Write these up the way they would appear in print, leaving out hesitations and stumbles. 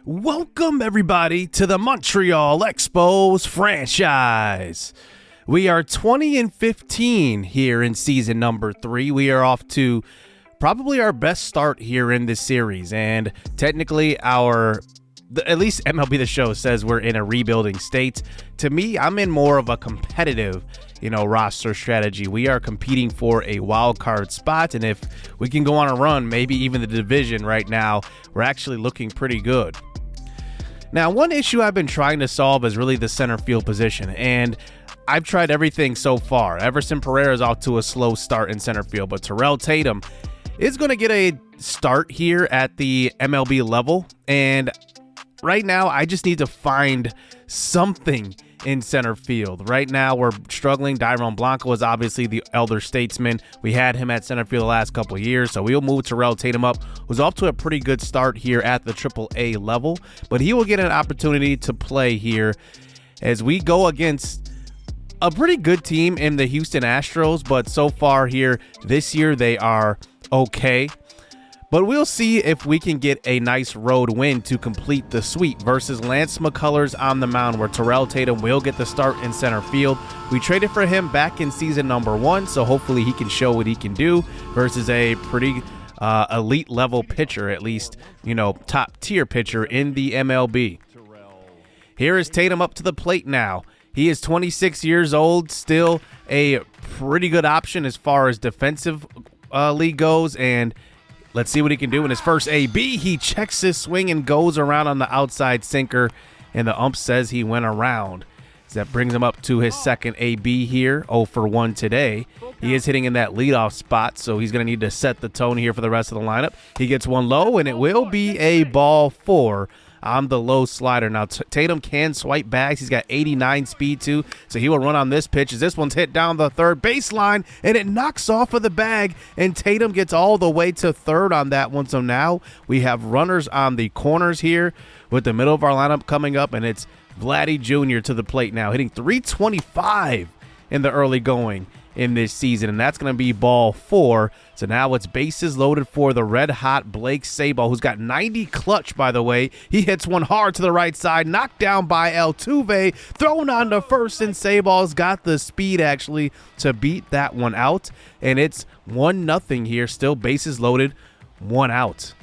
Welcome, everybody, to the Montreal Expos Franchise. We are 20-15 here in season number 3. We are off to probably our best start here in this series, and technically at least MLB The Show says we're in a rebuilding state. To me, I'm in more of a competitive, roster strategy. We are competing for a wild card spot, and if we can go on a run, maybe even the division right now, we're actually looking pretty good. Now, one issue I've been trying to solve is really the center field position, and I've tried everything so far. Everson Pereira is off to a slow start in center field, but Trayce Tatum is going to get a start here at the MLB level, and right now I just need to find something in center field. Right now we're struggling. Dairon Blanco is obviously the elder statesman. We had him at center field the last couple of years, so we'll move Trayce Tatum up, who's off to a pretty good start here at the AAA level, but he will get an opportunity to play here as we go against a pretty good team in the Houston Astros, but so far here this year they are okay. But we'll see if we can get a nice road win to complete the sweep versus Lance McCullers on the mound, where Trayce Tatum will get the start in center field. We traded for him back in season number 1, so hopefully he can show what he can do versus a pretty elite level pitcher, at least, top tier pitcher in the MLB. Here is Tatum up to the plate now. He is 26 years old, still a pretty good option as far as defensive league goes, and let's see what he can do in his first AB. He checks his swing and goes around on the outside sinker, and the ump says he went around. So that brings him up to his second AB here, 0 for 1 today. He is hitting in that leadoff spot, so he's going to need to set the tone here for the rest of the lineup. He gets one low, and it will be a ball 4 on the low slider. Now, Tatum can swipe bags. He's got 89 speed, too, so he will run on this pitch as this one's hit down the third baseline, and it knocks off of the bag, and Tatum gets all the way to third on that one. So now we have runners on the corners here with the middle of our lineup coming up, and it's Vladdy Jr. to the plate now, hitting .325 in the early going in this season, and that's going to be ball 4. So now it's bases loaded for the red-hot Blake Sabol, who's got 90 clutch, by the way. He hits one hard to the right side, knocked down by Altuve, thrown on to first, and Sabol's got the speed, actually, to beat that one out. And it's 1-0 here, still bases loaded, 1 out.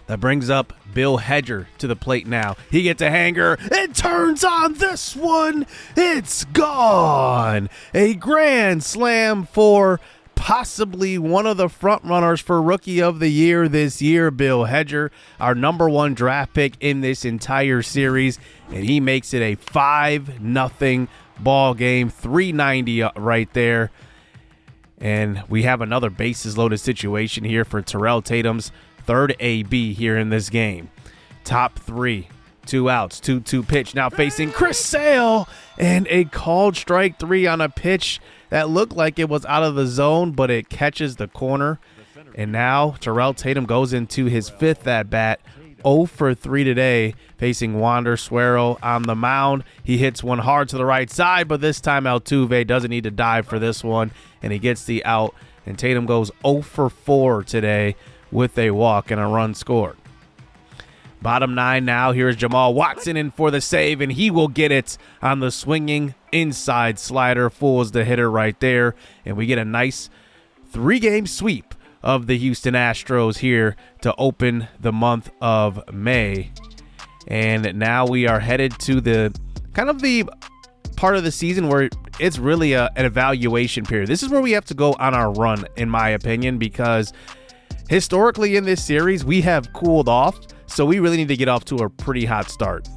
That brings up Bill Hedger to the plate now. He gets a hanger and turns on this one. It's gone. A grand slam for possibly one of the front runners for Rookie of the Year this year, Bill Hedger, our #1 draft pick in this entire series, and he makes it a 5-0 ball game, 390 right there. And we have another bases loaded situation here for Trayce Tatum's third AB here in this game. Top 3, 2 outs, 2-2 pitch. Now facing Chris Sale, and a called strike 3 on a pitch that looked like it was out of the zone, but it catches the corner. And now Trayce Tatum goes into his 5th at bat, 0 for 3 today, facing Wander Suero on the mound. He hits one hard to the right side, but this time Altuve doesn't need to dive for this one, and he gets the out. And Tatum goes 0 for 4 today with a walk and a run scored. Bottom 9 now. Here's Jamal Watson in for the save, and he will get it on the swinging inside slider. Fools the hitter right there, and we get a nice 3-game sweep of the Houston Astros here to open the month of May. And now we are headed to the part of the season where it's really an evaluation period. This is where we have to go on our run, in my opinion, because historically in this series, we have cooled off, so we really need to get off to a pretty hot start.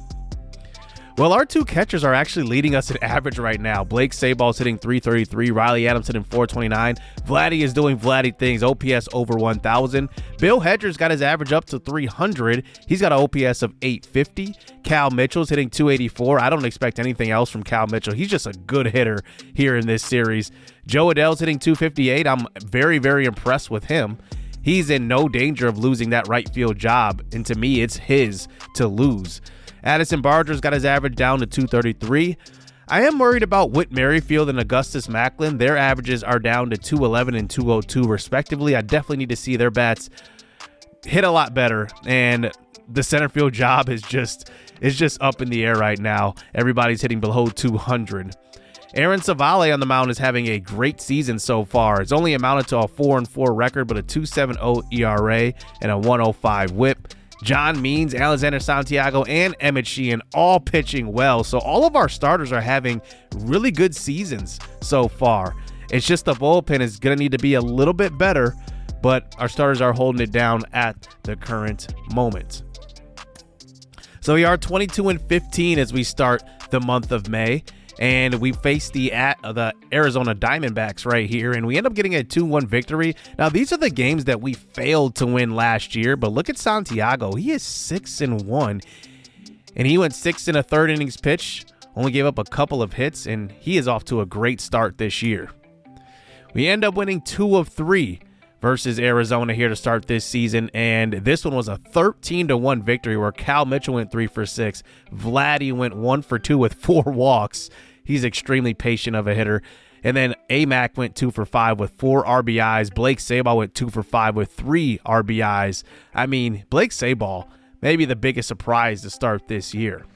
Well, our 2 catchers are actually leading us in average right now. Blake Sabol's hitting .333, Riley Adams hitting .429. Vladdy is doing Vladdy things, OPS over 1,000. Bill Hedger's got his average up to 300. He's got an OPS of 850. Cal Mitchell's hitting .284. I don't expect anything else from Cal Mitchell. He's just a good hitter here in this series. Joe Adell's hitting .258. I'm very, very impressed with him. He's in no danger of losing that right field job, and to me, it's his to lose. Addison Barger's got his average down to .233. I am worried about Whit Merrifield and Augustus Macklin. Their averages are down to .211 and .202 respectively. I definitely need to see their bats hit a lot better, and the center field job is just up in the air right now. Everybody's hitting below 200. Aaron Vale on the mound is having a great season so far. It's only amounted to a 4-4 record, but a 2.70 ERA and a 1.05 WHIP. John Means, Alexander Santiago, and Emmett Sheehan all pitching well. So all of our starters are having really good seasons so far. It's just the bullpen is going to need to be a little bit better, but our starters are holding it down at the current moment. So we are 22-15 as we start the month of May. And we face the Arizona Diamondbacks right here, and we end up getting a 2-1 victory. Now, these are the games that we failed to win last year, but look at Santiago. He is 6-1, and he went 6 1/3 innings pitched, only gave up a couple of hits, and he is off to a great start this year. We end up winning 2 of 3 versus Arizona here to start this season, and this one was a 13-1 victory where Cal Mitchell went 3 for 6. Vladdy went 1 for 2 with 4 walks. He's extremely patient of a hitter. And then Amac went 2 for 5 with 4 RBIs. Blake Sabal went 2 for 5 with 3 RBIs. I mean, Blake Sabal, maybe the biggest surprise to start this year.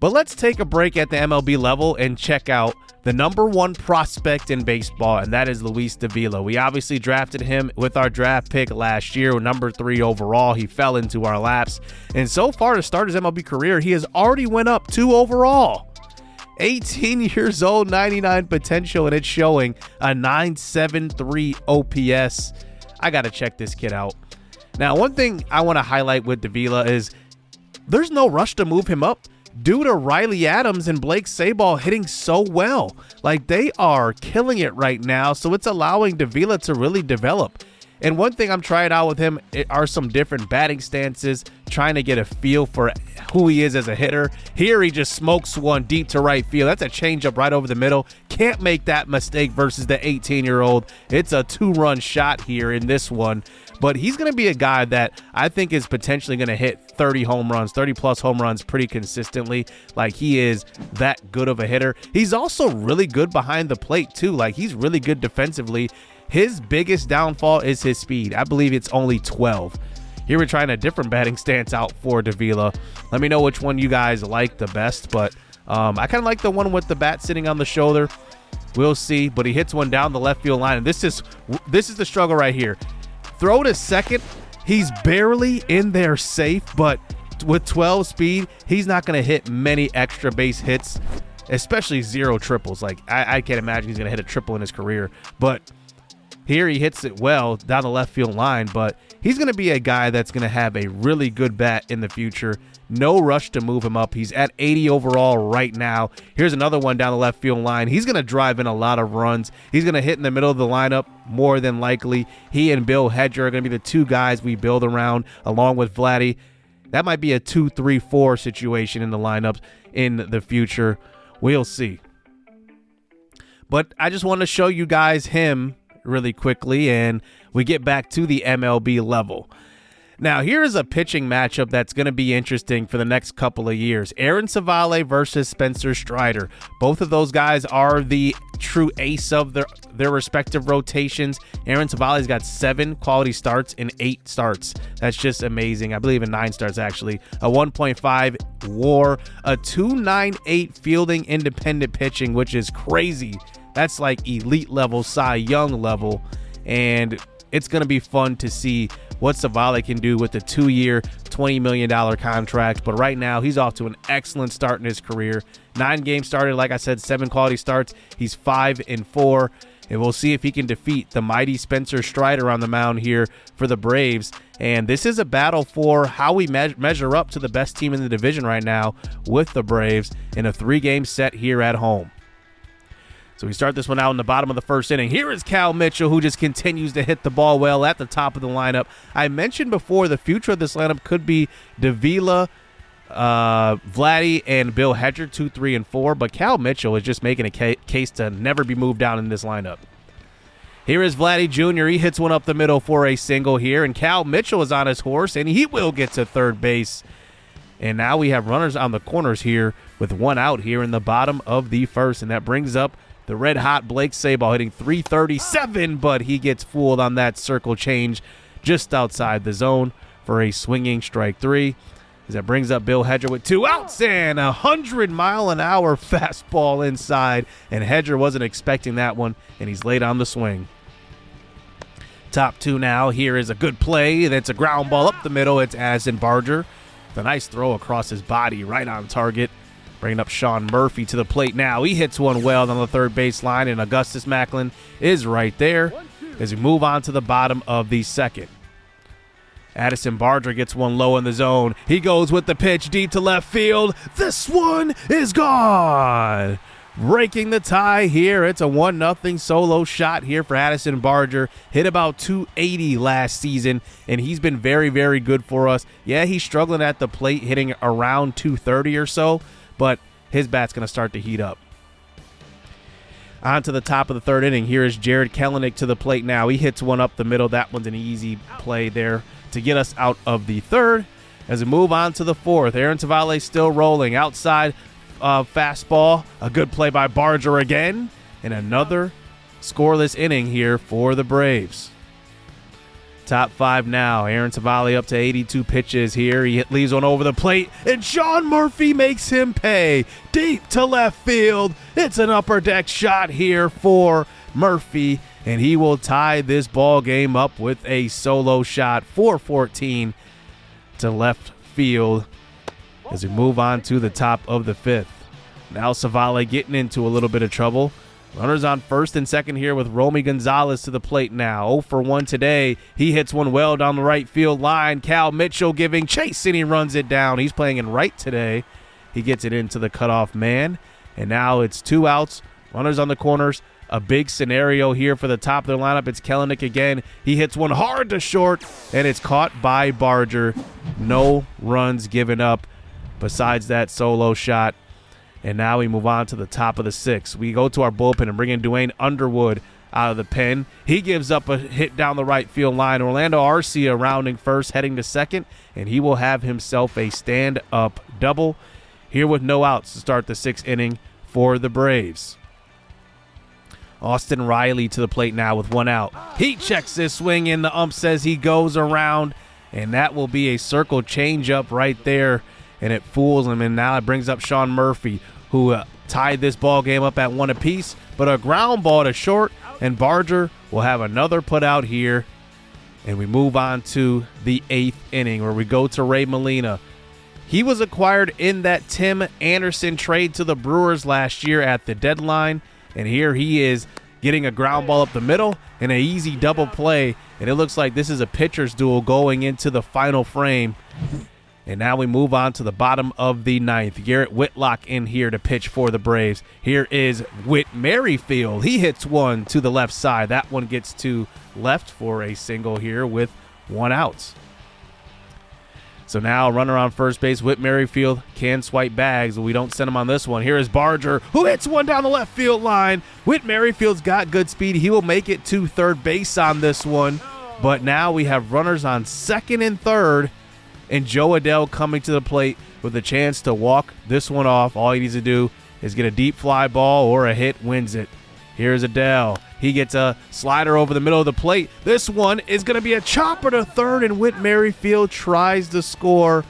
But let's take a break at the MLB level and check out the #1 prospect in baseball, and that is Luis Davila. We obviously drafted him with our draft pick last year, number 3 overall. He fell into our laps, and so far to start his MLB career, he has already went up 2 overall. 18 years old, 99 potential, and it's showing a 973 OPS. I got to check this kid out. Now, one thing I want to highlight with Davila is there's no rush to move him up due to Riley Adams and Blake Sabal hitting so well. Like, they are killing it right now, so it's allowing Davila to really develop. And one thing I'm trying out with him are some different batting stances, trying to get a feel for who he is as a hitter. Here he just smokes one deep to right field. That's a changeup right over the middle. Can't make that mistake versus the 18-year-old. It's a 2-run shot here in this one. But he's going to be a guy that I think is potentially going to hit 30 home runs, 30-plus home runs pretty consistently. Like, he is that good of a hitter. He's also really good behind the plate, too. Like, he's really good defensively. His biggest downfall is his speed. I believe it's only 12. Here we're trying a different batting stance out for Davila. Let me know which one you guys like the best, but I kind of like the one with the bat sitting on the shoulder. We'll see, but he hits one down the left field line, and this is the struggle right here. Throw to second. He's barely in there safe, but with 12 speed, he's not going to hit many extra base hits, especially 0 triples. Like, I can't imagine he's going to hit a triple in his career, but here he hits it well down the left field line, but he's going to be a guy that's going to have a really good bat in the future. No rush to move him up. He's at 80 overall right now. Here's another one down the left field line. He's going to drive in a lot of runs. He's going to hit in the middle of the lineup more than likely. He and Bill Hedger are going to be the 2 guys we build around, along with Vladdy. That might be a 2-3-4 situation in the lineup in the future. We'll see. But I just want to show you guys him really quickly, and we get back to the MLB level. Now, here is a pitching matchup that's going to be interesting for the next couple of years. Aaron Vale versus Spencer Strider. Both of those guys are the true ace of their respective rotations. Aaron Vale's got 7 quality starts in 8 starts. That's just amazing. I believe in 9 starts, actually. A 1.5 WAR, a 2.98 fielding independent pitching, which is crazy. That's like elite level, Cy Young level, and it's going to be fun to see what Vale can do with the 2-year, $20 million contract. But right now, he's off to an excellent start in his career. 9 games started, like I said, 7 quality starts. He's 5-4, and we'll see if he can defeat the mighty Spencer Strider on the mound here for the Braves. And this is a battle for how we measure up to the best team in the division right now with the Braves in a 3-game set here at home. So we start this one out in the bottom of the first inning. Here is Cal Mitchell, who just continues to hit the ball well at the top of the lineup. I mentioned before the future of this lineup could be Davila, Vladdy, and Bill Hedger, 2, 3, and 4. But Cal Mitchell is just making a case to never be moved down in this lineup. Here is Vladdy Jr. He hits one up the middle for a single here. And Cal Mitchell is on his horse, and he will get to third base. And now we have runners on the corners here with 1 out here in the bottom of the first. And that brings up the red-hot Blake Sabal hitting .337, but he gets fooled on that circle change just outside the zone for a swinging strike 3. As that brings up Bill Hedger with 2 outs and a 100-mile-an-hour fastball inside. And Hedger wasn't expecting that one, and he's late on the swing. Top 2 now. Here is a good play. That's a ground ball up the middle. It's Addison Barger. The nice throw across his body, right on target. Bringing up Sean Murphy to the plate now. He hits one well on the third base line, and Augustus Macklin is right there as we move on to the bottom of the second. Addison Barger gets one low in the zone. He goes with the pitch deep to left field. This one is gone. Breaking the tie here. It's a 1-0 solo shot here for Addison Barger. Hit about 280 last season, and he's been very, very good for us. Yeah, he's struggling at the plate, hitting around 230 or so, but his bat's going to start to heat up. On to the top of the third inning. Here is Jared Kelenic to the plate now. He hits one up the middle. That one's an easy play there to get us out of the third. As we move on to the fourth, Aaron Tavale still rolling. Outside fastball. A good play by Barger again. And another scoreless inning here for the Braves. Top 5 now. Aaron Tavale up to 82 pitches here. He leaves one over the plate, and Sean Murphy makes him pay. Deep to left field. It's an upper deck shot here for Murphy, and he will tie this ball game up with a solo shot, 4-14 to left field as we move on to the top of the fifth. Now Savale getting into a little bit of trouble. Runners on first and second here with Romy Gonzalez to the plate now. 0 for 1 today. He hits one well down the right field line. Cal Mitchell giving chase, and he runs it down. He's playing in right today. He gets it into the cutoff man. And now it's 2 outs. Runners on the corners. A big scenario here for the top of the lineup. It's Kelenic again. He hits one hard to short, and it's caught by Barger. No runs given up besides that solo shot. And now we move on to the top of the sixth. We go to our bullpen and bring in Dwayne Underwood out of the pen. He gives up a hit down the right field line. Orlando Arcia rounding first, heading to second, and he will have himself a stand-up double here with no outs to start the sixth inning for the Braves. Austin Riley to the plate now with 1 out. He checks this swing in. The ump says he goes around, and that will be a circle changeup right there. And it fools him, and now it brings up Sean Murphy, who tied this ball game up at 1 apiece. But a ground ball to short, and Barger will have another put out here. And we move on to the 8th inning, where we go to Ray Molina. He was acquired in that Tim Anderson trade to the Brewers last year at the deadline. And here he is getting a ground ball up the middle and an easy double play. And it looks like this is a pitcher's duel going into the final frame. And now we move on to the bottom of the 9th. Garrett Whitlock in here to pitch for the Braves. Here is Whit Merrifield. He hits one to the left side. That one gets to left for a single here with 1 out. So now runner on first base. Whit Merrifield can swipe bags, but we don't send him on this one. Here is Barger, who hits one down the left field line. Whit Merrifield's got good speed. He will make it to third base on this one. But now we have runners on second and third. And Joe Adell coming to the plate with a chance to walk this one off. All he needs to do is get a deep fly ball or a hit wins it. Here's Adell. He gets a slider over the middle of the plate. This one is going to be a chopper to third, and Whit Merrifield tries to score.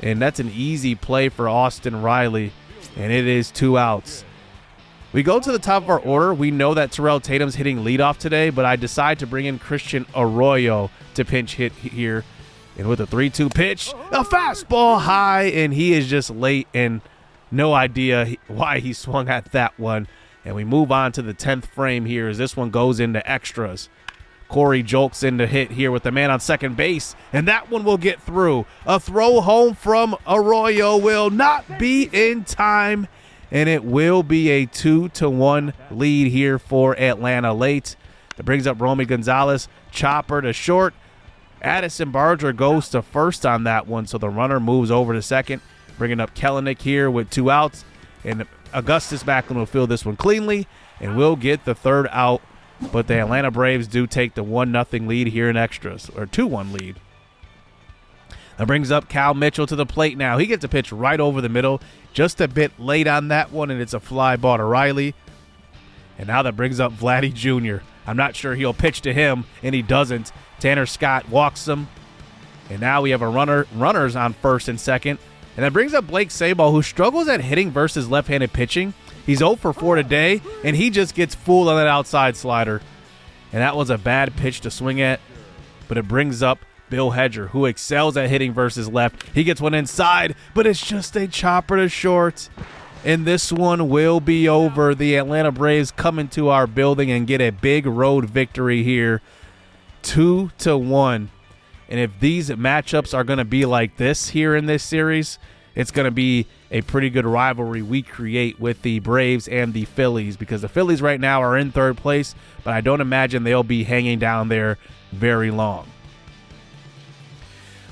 And that's an easy play for Austin Riley, and it is 2 outs. We go to the top of our order. We know that Terrell Tatum's hitting leadoff today, but I decide to bring in Christian Arroyo to pinch hit here. And with a 3-2 pitch, a fastball high, and he is just late and no idea why he swung at that one. And we move on to the 10th frame here as this one goes into extras. Corey Jolks in to hit here with the man on second base, and that one will get through. A throw home from Arroyo will not be in time, and it will be a 2-1 lead here for Atlanta late. That brings up Romy Gonzalez, chopper to short. Addison Barger goes to first on that one, so the runner moves over to second, bringing up Kelenic here with 2 outs, and Augustus Macklin will field this one cleanly, and we'll get the third out, but the Atlanta Braves do take the 1-0 lead here in extras, or 2-1 lead. That brings up Cal Mitchell to the plate now. He gets a pitch right over the middle, just a bit late on that one, and it's a fly ball to Riley. And now that brings up Vladdy Jr. I'm not sure he'll pitch to him, and he doesn't. Tanner Scott walks him, And now we have a runners on first and second. And that brings up Blake Sabol, who struggles at hitting versus left-handed pitching. He's 0 for 4 today, and he just gets fooled on that outside slider. And that was a bad pitch to swing at. But it brings up Bill Hedger, who excels at hitting versus left. He gets one inside, but it's just a chopper to short. And this one will be over. The Atlanta Braves come into our building and get a big road victory here, 2-1. And if these matchups are going to be like this here in this series, it's going to be a pretty good rivalry we create with the Braves and the Phillies, because the Phillies right now are in third place, but I don't imagine they'll be hanging down there very long.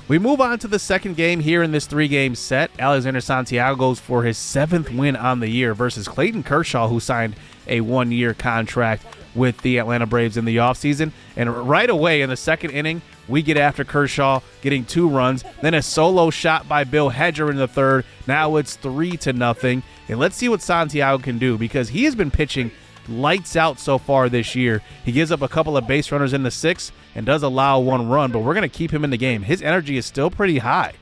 We move on to the second game here in this 3-game set. Alexander Santiago goes for his 7th win on the year versus Clayton Kershaw, who signed a 1-year contract with the Atlanta Braves in the offseason. And right away in the second inning, we get after Kershaw getting 2 runs, then a solo shot by Bill Hedger in the third. Now it's 3-0. And let's see what Santiago can do, because he has been pitching lights out so far this year. He gives up a couple of base runners in the 6th and does allow 1 run, but we're going to keep him in the game. His energy is still pretty high.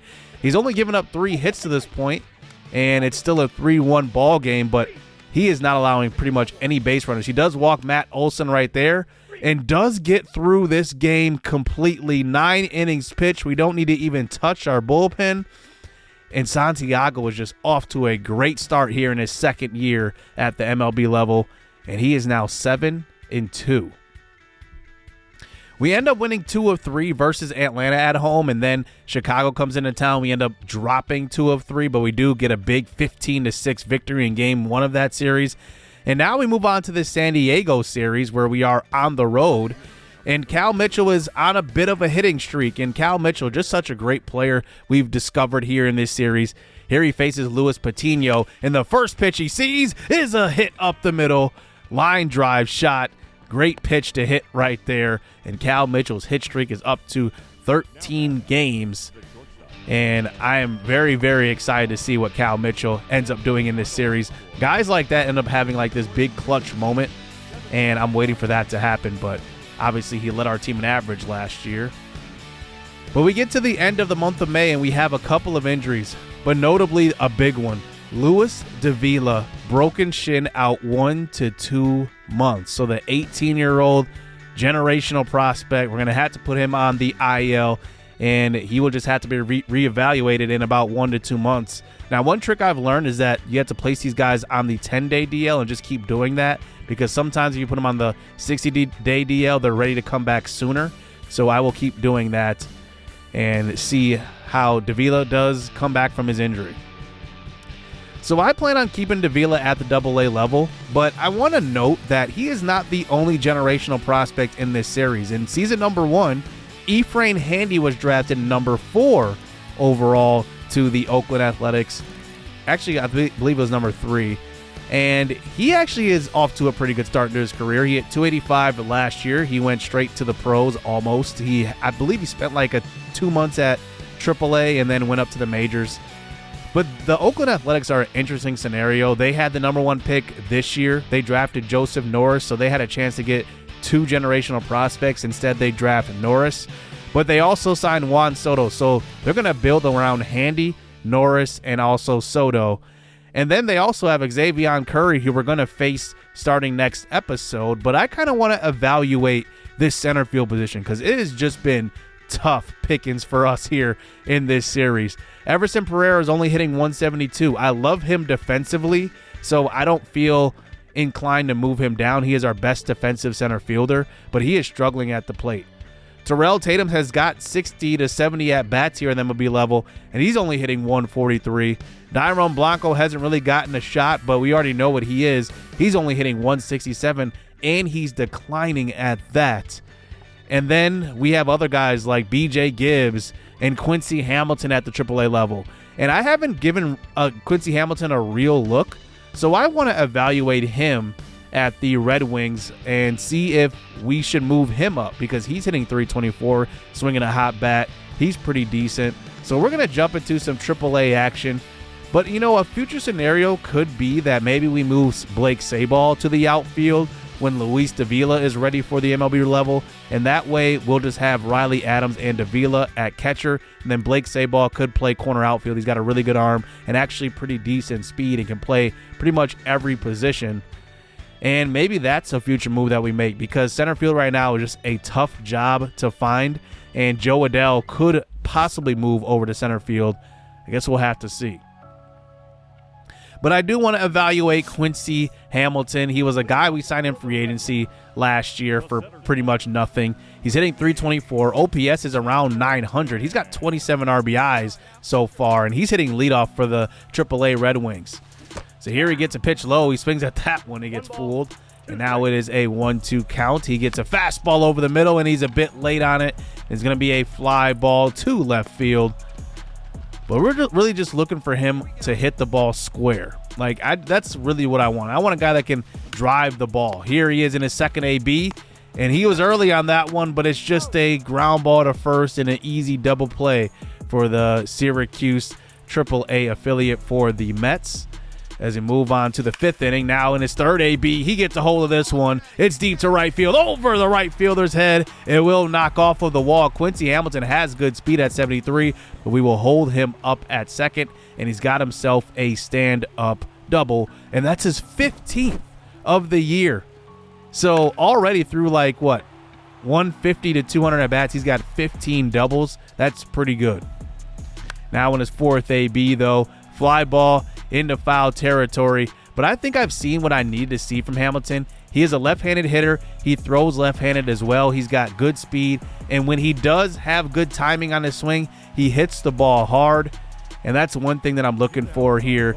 He's only given up 3 hits to this point, and it's still a 3-1 ball game, but he is not allowing pretty much any base runners. He does walk Matt Olson right there and does get through this game completely. 9 innings pitched. We don't need to even touch our bullpen. And Santiago is just off to a great start here in his second year at the MLB level, and he is now 7-2. We end up winning 2 of 3 versus Atlanta at home, and then Chicago comes into town. We end up dropping 2 of 3, but we do get a big 15-6 victory in game 1 of that series. And now we move on to the San Diego series, where we are on the road. And Cal Mitchell is on a bit of a hitting streak. And Cal Mitchell, just such a great player we've discovered here in this series. Here he faces Luis Patino, and the first pitch he sees is a hit up the middle. Line drive shot. Great pitch to hit right there. And Cal Mitchell's hit streak is up to 13 games. And I am very, very excited to see what Cal Mitchell ends up doing in this series. Guys like that end up having like this big clutch moment, and I'm waiting for that to happen. But obviously he led our team in average last year. But we get to the end of the month of May, and we have a couple of injuries, but notably a big one. Luis Davila, broken shin, out 1 to 2 months. So the 18-year-old generational prospect, we're going to have to put him on the IL, and he will just have to be reevaluated in about 1 to 2 months. Now, one trick I've learned is that you have to place these guys on the 10-day DL and just keep doing that, because sometimes if you put them on the 60-day DL, they're ready to come back sooner. So I will keep doing that and see how Davila does come back from his injury. So I plan on keeping Davila at the AA level, but I want to note that he is not the only generational prospect in this series. In season number 1, Ephra Handy was drafted number 4 overall to the Oakland Athletics. Actually, I believe it was number 3. And he actually is off to a pretty good start to his career. He hit 285 last year. He went straight to the pros almost. I believe he spent like 2 months at AAA and then went up to the majors. But the Oakland Athletics are an interesting scenario. They had the number 1 pick this year. They drafted Joseph Norris, so they had a chance to get 2 generational prospects. Instead, they draft Norris. But they also signed Juan Soto, so they're going to build around Handy, Norris, and also Soto. And then they also have Xavier Curry, who we're going to face starting next episode. But I kind of want to evaluate this center field position, because it has just been tough pickings for us here in this series. Everson Pereira is only hitting 172. I love him defensively, so I don't feel inclined to move him down. He is our best defensive center fielder, but he is struggling at the plate. Trayce Tatum has got 60 to 70 at-bats here in the MLB level, and he's only hitting 143. Dairon Blanco hasn't really gotten a shot, but we already know what he is. He's only hitting 167, and he's declining at that. And then we have other guys like BJ Gibbs and Quincy Hamilton at the AAA level. And I haven't given Quincy Hamilton a real look, so I want to evaluate him at the Red Wings and see if we should move him up, because he's hitting 324, swinging a hot bat. He's pretty decent. So we're going to jump into some AAA action. But, you know, a future scenario could be that maybe we move Blake Sabol to the outfield when Luis Davila is ready for the MLB level, and that way we'll just have Riley Adams and Davila at catcher, and then Blake Sabol could play corner outfield. He's got a really good arm and actually pretty decent speed and can play pretty much every position. And maybe that's a future move that we make, because center field right now is just a tough job to find, and Joe Adell could possibly move over to center field. I guess we'll have to see. But I do want to evaluate Quincy Hamilton. He was a guy we signed in free agency last year for pretty much nothing. He's hitting .324. OPS is around 900. He's got 27 RBIs so far, and he's hitting leadoff for the AAA Red Wings. So here he gets a pitch low. He swings at that one. He gets fooled. And now it is a 1-2 count. He gets a fastball over the middle, and he's a bit late on it. It's going to be a fly ball to left field. But we're really just looking for him to hit the ball square. That's really what I want. I want a guy that can drive the ball. Here he is in his second AB, and he was early on that one, but it's just a ground ball to first and an easy double play for the Syracuse AAA affiliate for the Mets. As we move on to the fifth inning, now in his third AB, he gets a hold of this one. It's deep to right field, over the right fielder's head. It will knock off of the wall. Quincy Hamilton has good speed at 73, but we will hold him up at second, and he's got himself a stand-up double, and that's his 15th of the year. So already through 150 to 200 at-bats, he's got 15 doubles. That's pretty good. Now in his fourth AB, though, fly ball into foul territory, but I think I've seen what I need to see from Hamilton. He is a left-handed hitter. He throws left-handed as well. He's got good speed, and when he does have good timing on his swing, he hits the ball hard, and that's one thing that I'm looking for here.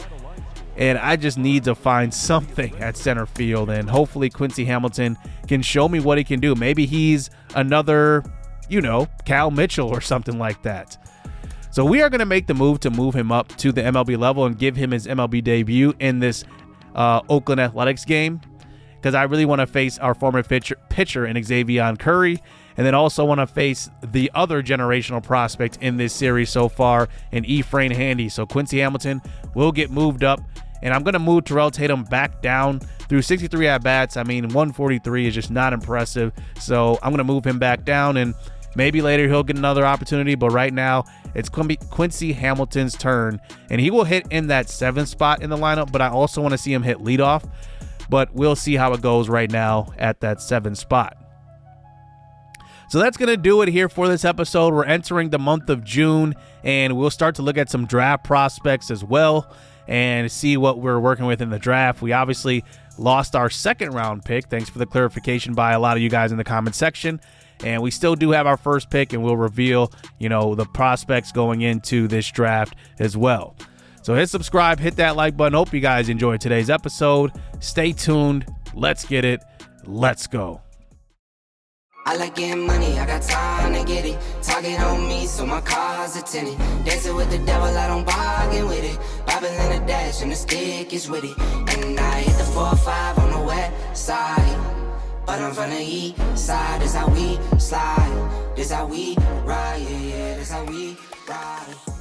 And I just need to find something at center field, and hopefully Quincy Hamilton can show me what he can do. Maybe he's another, Cal Mitchell or something like that. So we are going to make the move to move him up to the MLB level and give him his MLB debut in this Oakland Athletics game, because I really want to face our former pitcher in Xavier Curry, and then also want to face the other generational prospect in this series so far in Ephra Handy. So Quincy Hamilton will get moved up, and I'm going to move Trayce Tatum back down through 63 at-bats. 143 is just not impressive, so I'm going to move him back down, and maybe later he'll get another opportunity, but right now it's Quincy Hamilton's turn, and he will hit in that 7th spot in the lineup, but I also want to see him hit leadoff, but we'll see how it goes right now at that 7th spot. So that's going to do it here for this episode. We're entering the month of June, and we'll start to look at some draft prospects as well and see what we're working with in the draft. We obviously lost our 2nd round pick. Thanks for the clarification by a lot of you guys in the comment section. And we still do have our first pick, and we'll reveal, the prospects going into this draft as well. So hit subscribe, hit that like button. Hope you guys enjoyed today's episode. Stay tuned. Let's get it. Let's go. I like getting money, I got time to get it. Target on me, so my car's a tinny. Dancing with the devil, I don't bargain with it. Bobbing in a dash, and the stick is with it. And I hit the 4-5 on the west side. But I'm from the east side, this how we slide. This how we ride, yeah, this how we ride.